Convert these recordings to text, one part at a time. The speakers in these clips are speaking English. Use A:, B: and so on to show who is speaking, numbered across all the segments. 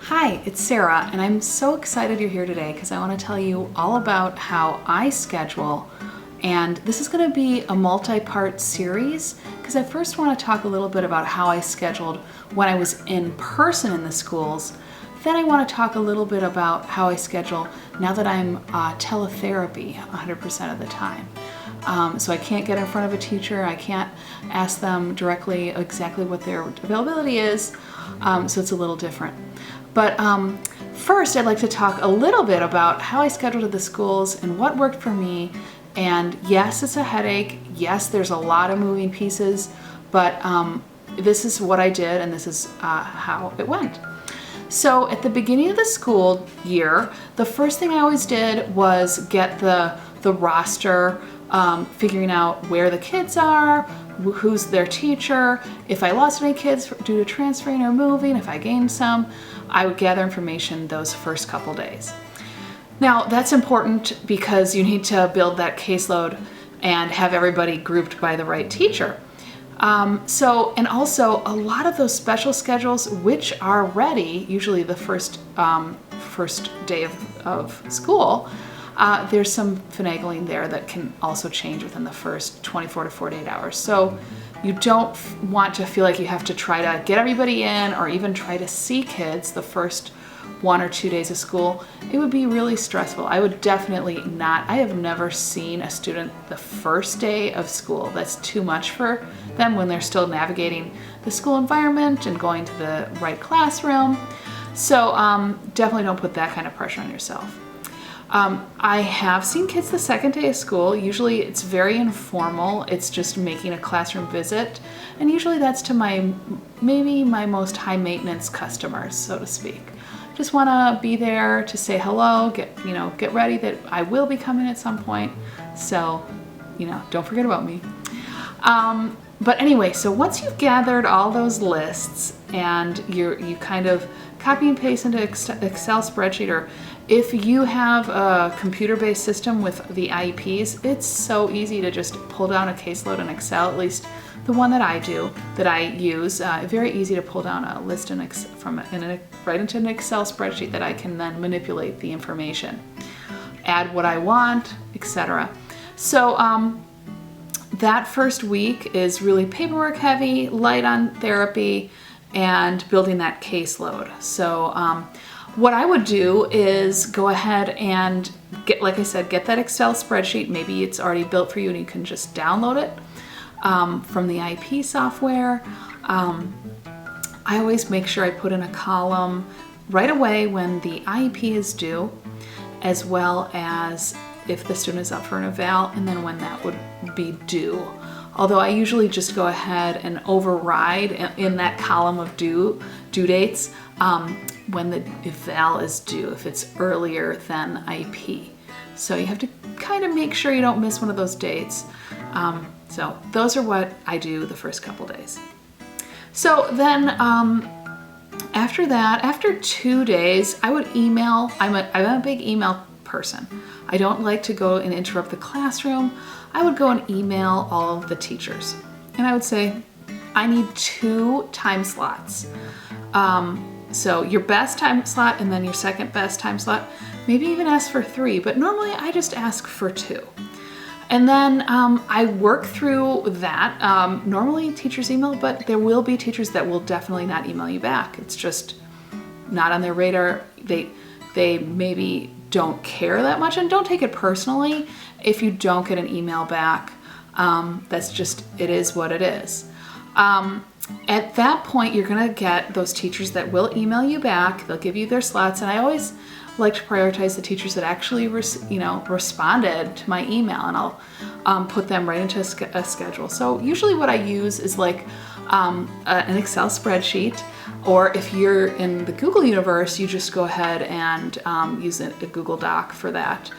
A: Hi, it's Sarah, and I'm so excited you're here today because I want to tell you all about how I schedule. And this is going to be a multi-part series because I first want to talk a little bit about how I scheduled when I was in person in the schools. Then I want to talk a little bit about how I schedule now that I'm teletherapy 100% of the time. So I can't get in front of a teacher, I can't ask them directly exactly what their availability is, so it's a little different. But first I'd like to talk a little bit about how I scheduled at the schools and what worked for me. And yes, it's a headache. Yes, there's a lot of moving pieces, but this is what I did and this is how it went. So at the beginning of the school year, the first thing I always did was get the roster, figuring out where the kids are, who's their teacher, if I lost any kids due to transferring or moving, if I gained some, I would gather information those first couple days. Now that's important because you need to build that caseload and have everybody grouped by the right teacher. And also a lot of those special schedules, which are ready, usually the first day of school, there's some finagling there that can also change within the first 24 to 48 hours. So you don't want to feel like you have to try to get everybody in or even try to see kids the first 1 or 2 days of school. It would be really stressful. I would definitely not. I have never seen a student the first day of school. That's too much for them when they're still navigating the school environment and going to the right classroom. So definitely don't put that kind of pressure on yourself. I have seen kids the second day of school. Usually it's very informal. It's just making a classroom visit. And usually that's to maybe my most high maintenance customers, so to speak. Just want to be there to say hello, get ready that I will be coming at some point. So, don't forget about me. But anyway, so once you've gathered all those lists and you kind of copy and paste into Excel spreadsheet, or if you have a computer-based system with the IEPs, it's so easy to just pull down a caseload in Excel, at least the one that I use. Very easy to pull down a list right into an Excel spreadsheet that I can then manipulate the information, add what I want, etc. So that first week is really paperwork heavy, light on therapy, and building that caseload. So what I would do is go ahead and get that Excel spreadsheet. Maybe it's already built for you and you can just download it from the IEP software. I always make sure I put in a column right away when the IEP is due, as well as if the student is up for an eval, and then when that would be due. Although I usually just go ahead and override in that column of due dates when the eval is due, if it's earlier than IEP. So you have to kind of make sure you don't miss one of those dates. So those are what I do the first couple days. So then after that, after 2 days, I would email. I'm a big email person. I don't like to go and interrupt the classroom. I would go and email all of the teachers. And I would say, I need 2 time slots. So your best time slot and then your second best time slot. Maybe even ask for 3, but normally I just ask for 2. And then I work through that. Normally teachers email, but there will be teachers that will definitely not email you back. It's just not on their radar. They maybe don't care that much, and don't take it personally if you don't get an email back. That's just, it is what it is. At that point, you're gonna get those teachers that will email you back. They'll give you their slots, and I always like to prioritize the teachers that actually responded to my email, and I'll put them right into a schedule. So usually what I use is like an Excel spreadsheet, or if you're in the Google universe, you just go ahead and use a Google Doc for that.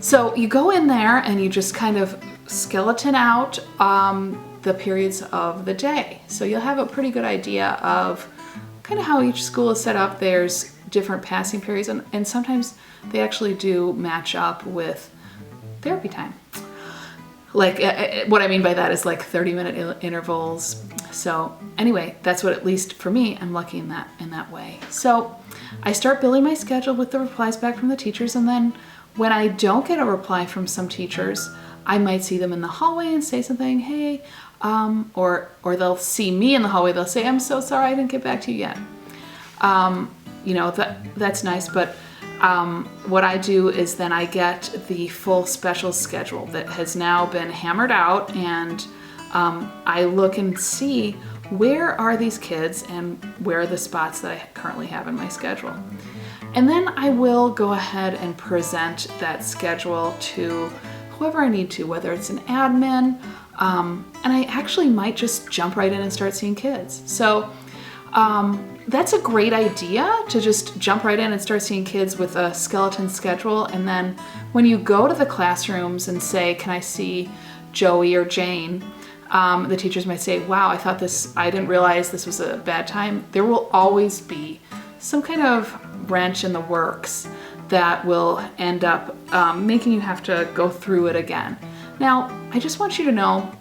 A: So you go in there and you just kind of skeleton out the periods of the day. So you'll have a pretty good idea of kind of how each school is set up. There's different passing periods, and sometimes they actually do match up with therapy time. Like what I mean by that is like 30-minute intervals, So anyway, that's what, at least for me, I'm lucky in that way. So I start building my schedule with the replies back from the teachers, and then when I don't get a reply from some teachers, I might see them in the hallway and say something, hey, or they'll see me in the hallway, they'll say, I'm so sorry I didn't get back to you yet. You know, that's nice, but what I do is then I get the full special schedule that has now been hammered out, and I look and see where are these kids and where are the spots that I currently have in my schedule. And then I will go ahead and present that schedule to whoever I need to, whether it's an admin, and I actually might just jump right in and start seeing kids. So that's a great idea, to just jump right in and start seeing kids with a skeleton schedule. And then when you go to the classrooms and say, can I see Joey or Jane? The teachers might say, wow, I didn't realize this was a bad time. There will always be some kind of wrench in the works that will end up making you have to go through it again. Now, I just want you to know,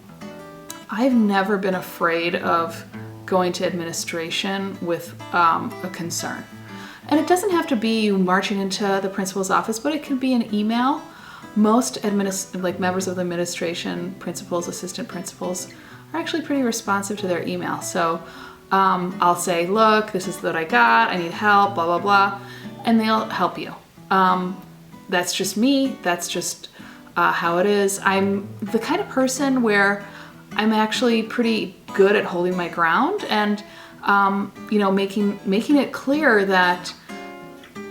A: I've never been afraid of going to administration with a concern. And it doesn't have to be you marching into the principal's office, but it can be an email. Most members of the administration, principals, assistant principals, are actually pretty responsive to their email. So I'll say, look, this is what I got, I need help, blah, blah, blah, and they'll help you. That's just me, that's just how it is. I'm the kind of person where I'm actually pretty good at holding my ground and you know, making it clear that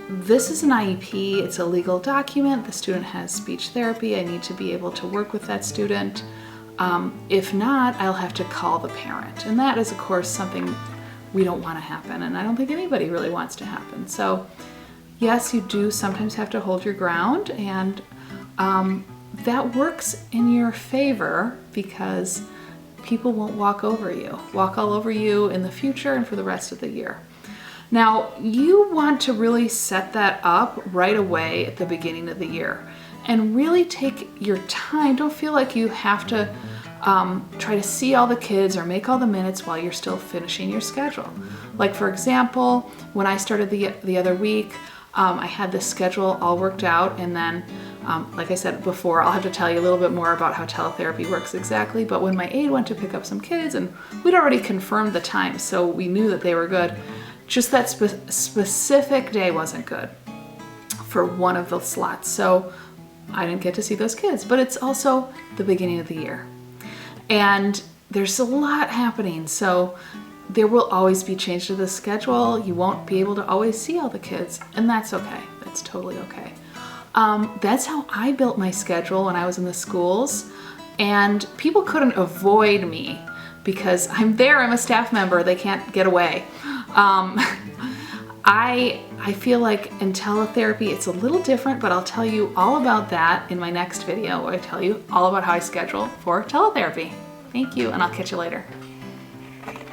A: this is an IEP, it's a legal document, the student has speech therapy, I need to be able to work with that student. If not, I'll have to call the parent. And that is, of course, something we don't want to happen, and I don't think anybody really wants to happen. So yes, you do sometimes have to hold your ground, and that works in your favor because people won't walk all over you in the future and for the rest of the year. Now, you want to really set that up right away at the beginning of the year and really take your time. Don't feel like you have to try to see all the kids or make all the minutes while you're still finishing your schedule. Like, for example, when I started the other week, I had this schedule all worked out, and then like I said before, I'll have to tell you a little bit more about how teletherapy works exactly, but when my aide went to pick up some kids, and we'd already confirmed the time, so we knew that they were good, just that specific day wasn't good for one of the slots, so I didn't get to see those kids. But it's also the beginning of the year, and there's a lot happening, so there will always be change to the schedule. You won't be able to always see all the kids, and that's okay. That's totally okay. That's how I built my schedule when I was in the schools, and people couldn't avoid me because I'm there, I'm a staff member, they can't get away. I feel like in teletherapy it's a little different, but I'll tell you all about that in my next video where I tell you all about how I schedule for teletherapy. Thank you, and I'll catch you later.